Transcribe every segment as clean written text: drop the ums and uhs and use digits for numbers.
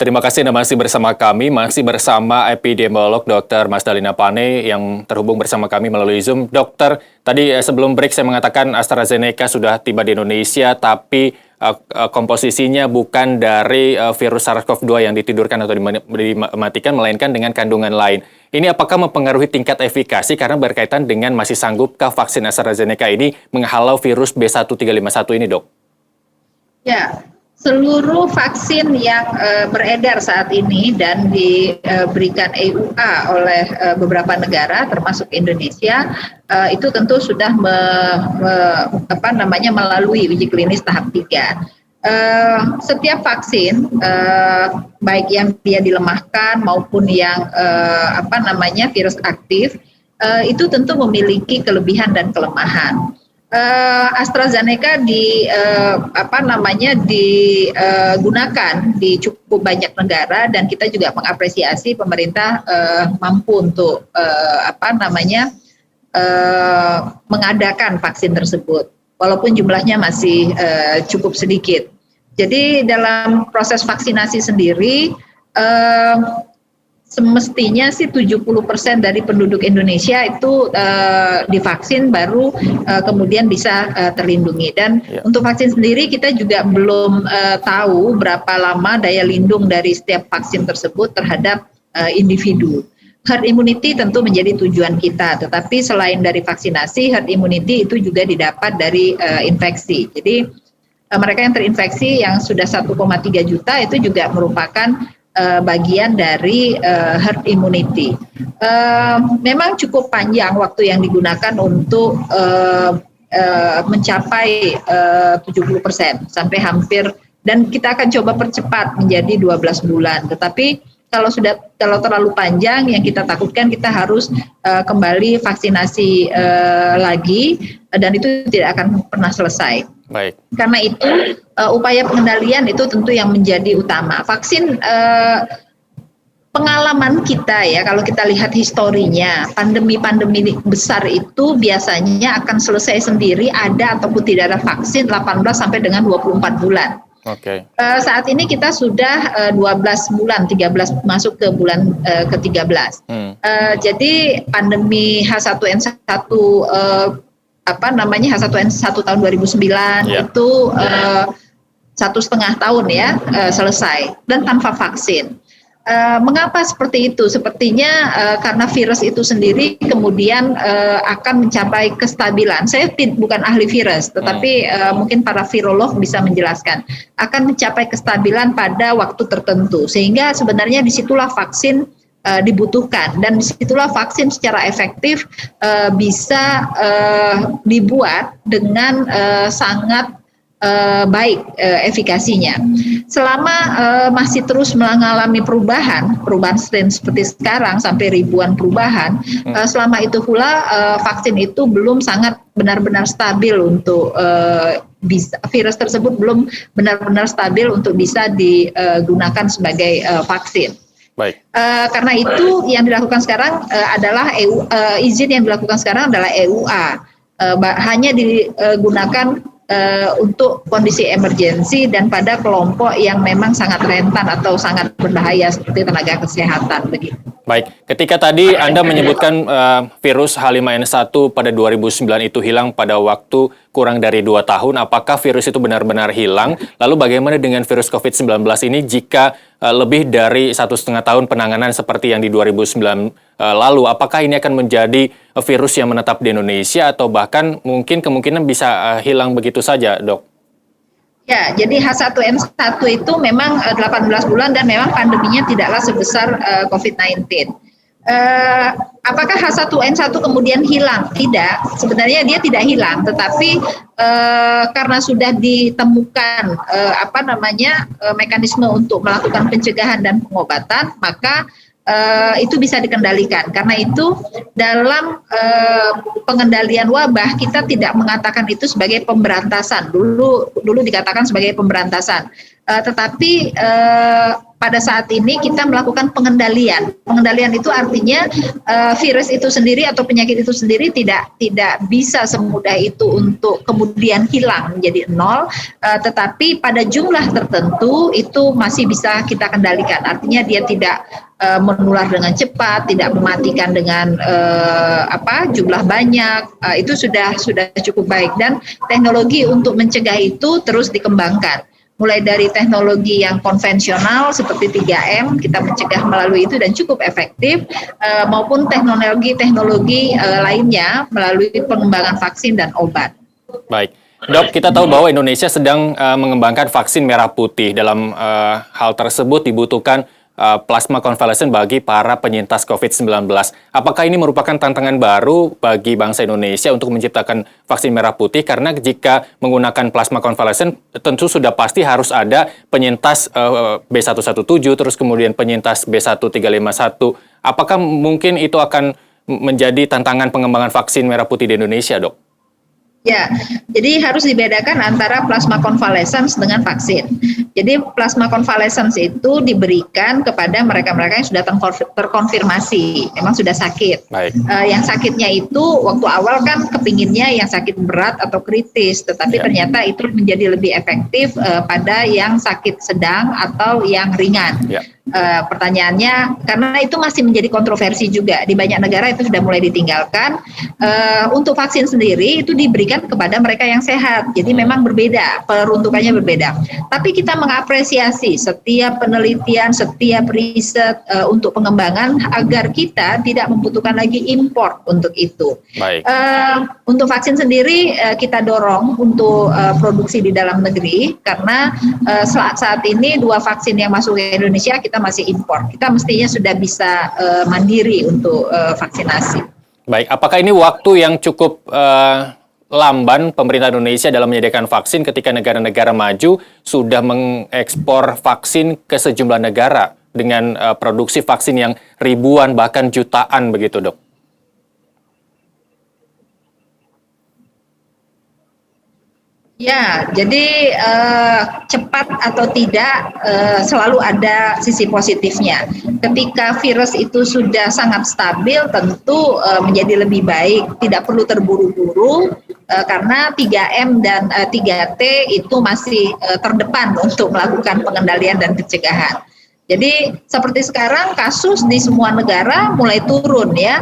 Terima kasih Anda masih bersama kami, masih bersama epidemiolog Dr. Mas Dalina Pane yang terhubung bersama kami melalui Zoom. Dokter, tadi sebelum break saya mengatakan AstraZeneca sudah tiba di Indonesia, tapi komposisinya bukan dari virus SARS-CoV-2 yang ditidurkan atau dimatikan, melainkan dengan kandungan lain. Ini apakah mempengaruhi tingkat efikasi karena berkaitan dengan masih sanggupkah vaksin AstraZeneca ini menghalau virus B1351 ini, Dok? Ya, seluruh vaksin yang beredar saat ini dan diberikan EUA oleh beberapa negara, termasuk Indonesia, itu tentu sudah melalui uji klinis tahap 3. Setiap vaksin, baik yang dia dilemahkan maupun yang virus aktif, itu tentu memiliki kelebihan dan kelemahan. AstraZeneca digunakan di cukup banyak negara dan kita juga mengapresiasi pemerintah mampu untuk mengadakan vaksin tersebut walaupun jumlahnya masih cukup sedikit. Jadi dalam proses vaksinasi sendiri semestinya sih 70% dari penduduk Indonesia itu divaksin baru kemudian bisa terlindungi. Dan untuk vaksin sendiri kita juga belum tahu berapa lama daya lindung dari setiap vaksin tersebut terhadap individu. Herd immunity tentu menjadi tujuan kita, tetapi selain dari vaksinasi, herd immunity itu juga didapat dari infeksi. Jadi mereka yang terinfeksi yang sudah 1,3 juta itu juga merupakan bagian dari herd immunity. Memang cukup panjang waktu yang digunakan untuk mencapai 70% sampai hampir, dan kita akan coba percepat menjadi 12 bulan. Tetapi kalau terlalu panjang, yang kita takutkan kita harus kembali vaksinasi lagi dan itu tidak akan pernah selesai. Baik. Karena itu upaya pengendalian itu tentu yang menjadi utama. Vaksin pengalaman kita ya, kalau kita lihat historinya, pandemi-pandemi besar itu biasanya akan selesai sendiri ada ataupun tidak ada vaksin 18 sampai dengan 24 bulan. Oke. Saat ini kita sudah 12 bulan, 13 masuk ke bulan ke-13. Jadi pandemi H1N1 H1N1 tahun 2009 itu 1,5 tahun ya selesai dan tanpa vaksin. Mengapa seperti itu? Sepertinya karena virus itu sendiri kemudian akan mencapai kestabilan. Saya bukan ahli virus, tetapi mungkin para virolog bisa menjelaskan. Akan mencapai kestabilan pada waktu tertentu, sehingga sebenarnya disitulah vaksin dibutuhkan, dan disitulah vaksin secara efektif bisa dibuat dengan sangat baik efikasinya. Selama masih terus mengalami perubahan strain seperti sekarang sampai ribuan perubahan, selama itu pula vaksin itu belum sangat benar-benar stabil untuk virus tersebut belum benar-benar stabil untuk bisa digunakan sebagai vaksin. Baik. Karena itu yang dilakukan sekarang adalah izin yang dilakukan sekarang adalah EUA, hanya digunakan untuk kondisi emergensi dan pada kelompok yang memang sangat rentan atau sangat berbahaya seperti tenaga kesehatan begitu. Baik, ketika tadi Anda menyebutkan virus H5N1 pada 2009 itu hilang pada waktu kurang dari 2 tahun, apakah virus itu benar-benar hilang? Lalu bagaimana dengan virus COVID-19 ini jika lebih dari 1,5 tahun penanganan seperti yang di 2009 lalu? Apakah ini akan menjadi virus yang menetap di Indonesia atau bahkan mungkin kemungkinan bisa hilang begitu saja, Dok? Ya, jadi H1N1 itu memang 18 bulan dan memang pandeminya tidaklah sebesar COVID-19. Apakah H1N1 kemudian hilang? Tidak, sebenarnya dia tidak hilang, tetapi karena sudah ditemukan mekanisme untuk melakukan pencegahan dan pengobatan, maka itu bisa dikendalikan. Karena itu dalam pengendalian wabah kita tidak mengatakan itu sebagai pemberantasan. Dulu dikatakan sebagai pemberantasan, tetapi pada saat ini kita melakukan pengendalian. Pengendalian itu artinya virus itu sendiri atau penyakit itu sendiri tidak bisa semudah itu untuk kemudian hilang menjadi nol, tetapi pada jumlah tertentu itu masih bisa kita kendalikan. Artinya dia tidak menular dengan cepat, tidak mematikan dengan jumlah banyak, itu sudah cukup baik, dan teknologi untuk mencegah itu terus dikembangkan. Mulai dari teknologi yang konvensional seperti 3M, kita mencegah melalui itu dan cukup efektif, maupun teknologi lainnya melalui pengembangan vaksin dan obat. Baik, Dok, kita tahu bahwa Indonesia sedang mengembangkan vaksin merah putih. Dalam hal tersebut dibutuhkan plasma konvalesen bagi para penyintas COVID-19. Apakah ini merupakan tantangan baru bagi bangsa Indonesia untuk menciptakan vaksin merah putih? Karena jika menggunakan plasma konvalesen, tentu sudah pasti harus ada penyintas B117, terus kemudian penyintas B1351. Apakah mungkin itu akan menjadi tantangan pengembangan vaksin merah putih di Indonesia, Dok? Ya, jadi harus dibedakan antara plasma convalescence dengan vaksin. Jadi plasma convalescence itu diberikan kepada mereka-mereka yang sudah terkonfirmasi, memang sudah sakit. Yang sakitnya itu waktu awal kan kepinginnya yang sakit berat atau kritis, tetapi ternyata itu menjadi lebih efektif pada yang sakit sedang atau yang ringan. Pertanyaannya, karena itu masih menjadi kontroversi juga di banyak negara, itu sudah mulai ditinggalkan. Untuk vaksin sendiri itu diberikan kepada mereka yang sehat, jadi memang berbeda, peruntukannya berbeda. Tapi kita mengapresiasi setiap penelitian, setiap riset untuk pengembangan agar kita tidak membutuhkan lagi impor untuk itu. Untuk vaksin sendiri kita dorong untuk produksi di dalam negeri, karena saat ini 2 vaksin yang masuk ke Indonesia kita masih impor. Kita mestinya sudah bisa mandiri untuk vaksinasi. Baik, apakah ini waktu yang cukup lamban pemerintah Indonesia dalam menyediakan vaksin ketika negara-negara maju sudah mengekspor vaksin ke sejumlah negara dengan produksi vaksin yang ribuan bahkan jutaan begitu, Dok? Ya, jadi cepat atau tidak selalu ada sisi positifnya. Ketika virus itu sudah sangat stabil, tentu menjadi lebih baik, tidak perlu terburu-buru, karena 3M dan 3T itu masih terdepan untuk melakukan pengendalian dan pencegahan. Jadi seperti sekarang kasus di semua negara mulai turun ya,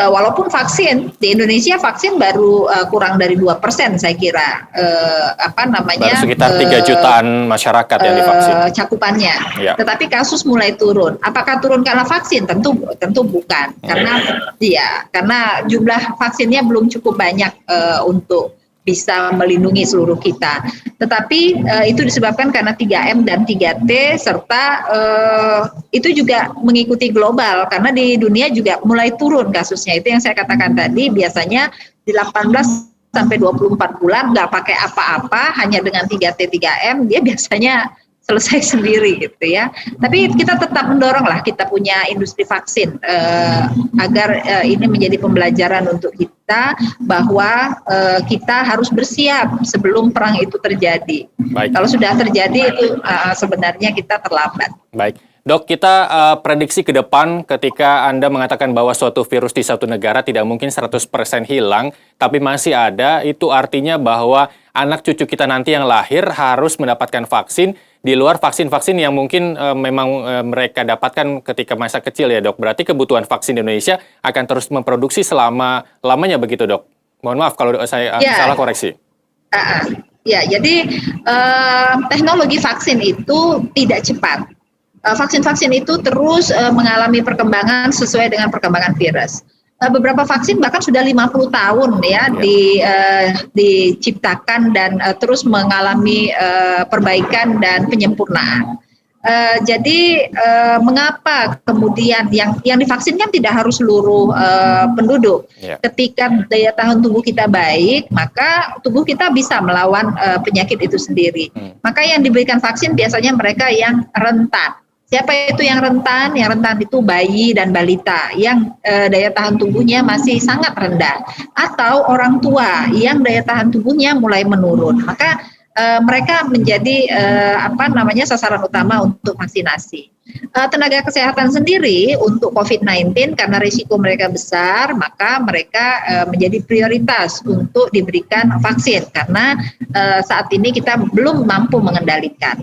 walaupun vaksin di Indonesia vaksin baru kurang dari 2% saya kira, baru sekitar 3 jutaan masyarakat yang divaksin cakupannya. Tetapi kasus mulai turun. Apakah turun karena vaksin? Tentu bukan, karena jumlah vaksinnya belum cukup banyak untuk bisa melindungi seluruh kita. Tetapi itu disebabkan karena 3M dan 3T, serta itu juga mengikuti global, karena di dunia juga mulai turun kasusnya. Itu yang saya katakan tadi, biasanya di 18 sampai 24 bulan nggak pakai apa-apa, hanya dengan 3T 3M dia biasanya selesai sendiri gitu ya. Tapi kita tetap mendorong lah, kita punya industri vaksin agar ini menjadi pembelajaran untuk kita bahwa kita harus bersiap sebelum perang itu terjadi. Kalau sudah terjadi itu sebenarnya kita terlambat. Baik. Dok, kita prediksi ke depan ketika Anda mengatakan bahwa suatu virus di satu negara tidak mungkin 100% hilang, tapi masih ada, itu artinya bahwa anak cucu kita nanti yang lahir harus mendapatkan vaksin di luar vaksin-vaksin yang mungkin memang mereka dapatkan ketika masa kecil ya, Dok. Berarti kebutuhan vaksin di Indonesia akan terus memproduksi selama-lamanya begitu, Dok. Mohon maaf kalau saya salah koreksi. Ya, jadi teknologi vaksin itu tidak cepat. Vaksin-vaksin itu terus mengalami perkembangan sesuai dengan perkembangan virus. Beberapa vaksin bahkan sudah 50 tahun ya diciptakan dan terus mengalami perbaikan dan penyempurnaan. Jadi mengapa kemudian yang divaksin kan tidak harus seluruh penduduk. Ketika daya tahan tubuh kita baik, maka tubuh kita bisa melawan penyakit itu sendiri. Maka yang diberikan vaksin biasanya mereka yang rentan. Siapa itu yang rentan? Yang rentan itu bayi dan balita yang daya tahan tubuhnya masih sangat rendah, atau orang tua yang daya tahan tubuhnya mulai menurun. Maka mereka menjadi sasaran utama untuk vaksinasi. tenaga kesehatan sendiri untuk COVID-19 karena risiko mereka besar, maka mereka menjadi prioritas untuk diberikan vaksin karena saat ini kita belum mampu mengendalikan.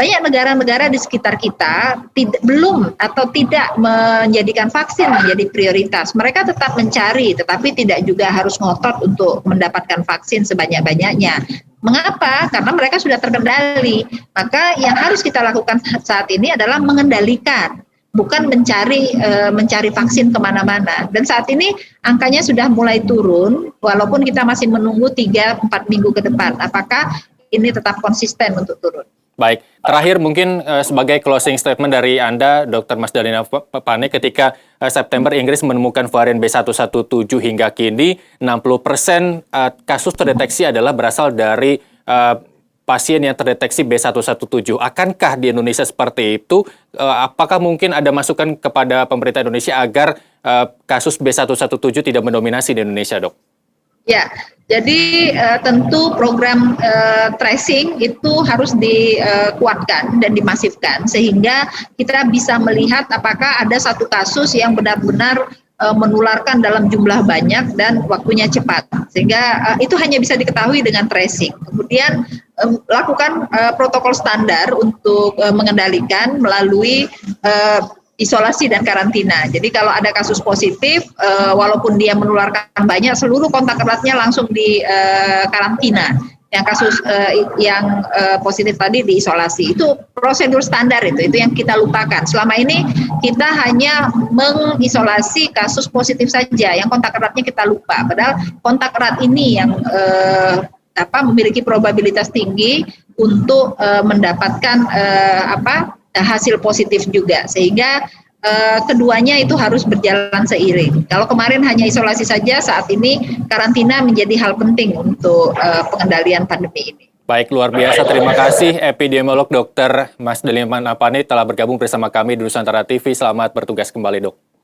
Banyak negara-negara di sekitar kita belum atau tidak menjadikan vaksin menjadi prioritas. Mereka tetap mencari, tetapi tidak juga harus ngotot untuk mendapatkan vaksin sebanyak-banyaknya. Mengapa? Karena mereka sudah terkendali. Maka yang harus kita lakukan saat ini adalah mengendalikan, bukan mencari vaksin kemana-mana. Dan saat ini angkanya sudah mulai turun, walaupun kita masih menunggu 3-4 minggu ke depan. Apakah ini tetap konsisten untuk turun? Baik, terakhir mungkin sebagai closing statement dari Anda, Dr. Mas Dalina Pane, ketika September Inggris menemukan varian B117 hingga kini, 60% kasus terdeteksi adalah berasal dari pasien yang terdeteksi B117. Akankah di Indonesia seperti itu? Apakah mungkin ada masukan kepada pemerintah Indonesia agar kasus B117 tidak mendominasi di Indonesia, Dok? Ya, jadi tentu program tracing itu harus dikuatkan dan dimasifkan sehingga kita bisa melihat apakah ada satu kasus yang benar-benar menularkan dalam jumlah banyak dan waktunya cepat, sehingga itu hanya bisa diketahui dengan tracing. Kemudian lakukan protokol standar untuk mengendalikan melalui isolasi dan karantina. Jadi kalau ada kasus positif, walaupun dia menularkan banyak, seluruh kontak eratnya langsung di karantina. Yang kasus yang positif tadi diisolasi. Itu prosedur standar itu yang kita lupakan. Selama ini kita hanya mengisolasi kasus positif saja, yang kontak eratnya kita lupa. Padahal kontak erat ini yang memiliki probabilitas tinggi untuk mendapatkan hasil positif juga, sehingga keduanya itu harus berjalan seiring. Kalau kemarin hanya isolasi saja, saat ini karantina menjadi hal penting untuk pengendalian pandemi ini. Baik, luar biasa. Terima kasih epidemiolog Dr. Mas Dalina Pane telah bergabung bersama kami di Nusantara TV. Selamat bertugas kembali, Dok.